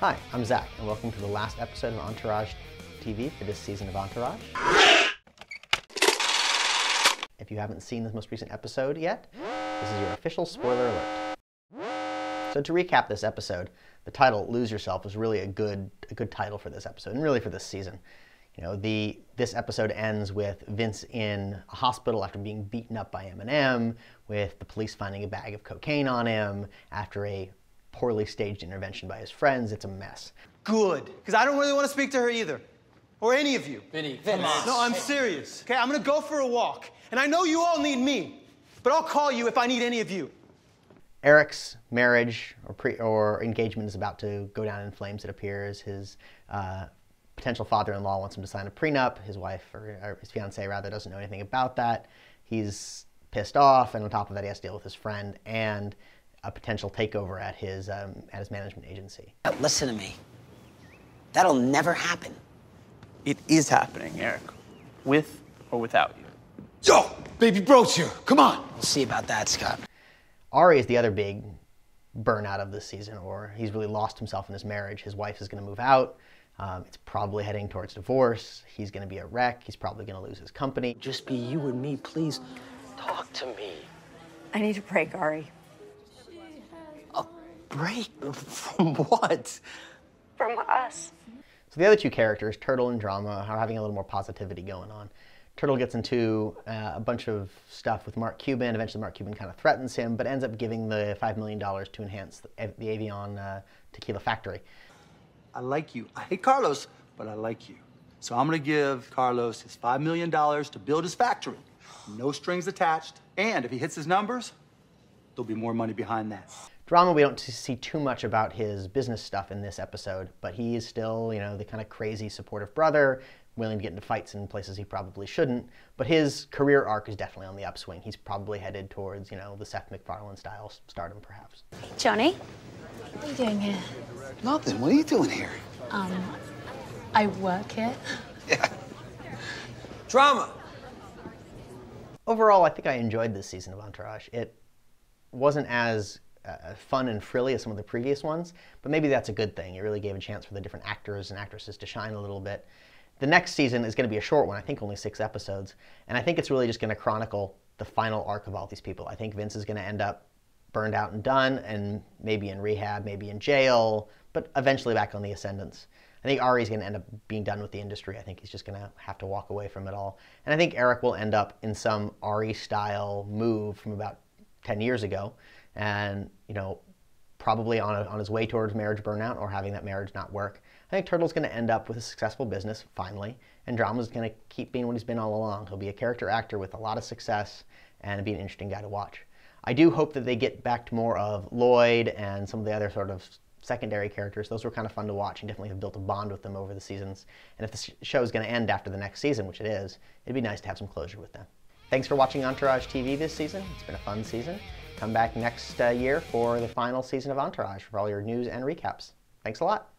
Hi, I'm Zach, and welcome to the last episode of Entourage TV for this season of Entourage. If you haven't seen this most recent episode yet, this is your official spoiler alert. So to recap this episode, the title, Lose Yourself, was really a good title for this episode, and really for this season. You know, this episode ends with Vince in a hospital after being beaten up by Eminem, with the police finding a bag of cocaine on him after a poorly staged intervention by his friends. It's a mess. Good, because I don't really want to speak to her either. Or any of you. Vinny, come on. No, I'm serious. Okay, I'm gonna go for a walk. And I know you all need me, but I'll call you if I need any of you. Eric's marriage or engagement is about to go down in flames, it appears. His potential father-in-law wants him to sign a prenup. His wife, or his fiancée rather, doesn't know anything about that. He's pissed off, and on top of that, he has to deal with his friend and a potential takeover at his management agency. Listen to me. That'll never happen. it is happening, Eric. With or without you. Yo, baby bro's here. Come on. We'll see about that, Scott. Ari is the other big burnout of this season, or he's really lost himself in his marriage. His wife is going to move out. It's probably heading towards divorce. He's going to be a wreck. He's probably going to lose his company. Just be you and me, please. Talk to me. I need a break, Ari. A break? From what? From us. So the other two characters, Turtle and Drama, are having a little more positivity going on. Turtle gets into a bunch of stuff with Mark Cuban. Eventually Mark Cuban kind of threatens him, but ends up giving the $5 million to enhance the Avion tequila factory. I like you. I hate Carlos, but I like you. So I'm gonna give Carlos his $5 million to build his factory. No strings attached. And if he hits his numbers, there'll be more money behind that. Drama, we don't see too much about his business stuff in this episode, but he is still, you know, the kind of crazy, supportive brother, willing to get into fights in places he probably shouldn't. But his career arc is definitely on the upswing. He's probably headed towards, you know, the Seth MacFarlane style stardom, perhaps. Johnny, what are you doing here? Nothing. What are you doing here? I work here. Yeah. Drama. Overall, I think I enjoyed this season of Entourage. It wasn't as fun and frilly as some of the previous ones, but maybe that's a good thing. It really gave a chance for the different actors and actresses to shine a little bit. The next season is going to be a short one, I think only 6 episodes, and I think it's really just going to chronicle the final arc of all these people. I think Vince is going to end up burned out and done, and maybe in rehab, maybe in jail, but eventually back on the ascendance. I think Ari's going to end up being done with the industry. I think he's just going to have to walk away from it all. And I think Eric will end up in some Ari-style move from about 10 years ago, and, you know, probably on his way towards marriage burnout or having that marriage not work. I think Turtle's going to end up with a successful business, finally, and Drama's going to keep being what he's been all along. He'll be a character actor with a lot of success and be an interesting guy to watch. I do hope that they get back to more of Lloyd and some of the other sort of secondary characters. Those were kind of fun to watch and definitely have built a bond with them over the seasons. And if the show is going to end after the next season, which it is, it'd be nice to have some closure with them. Thanks for watching Entourage TV this season. It's been a fun season. Come back next year for the final season of Entourage for all your news and recaps. Thanks a lot.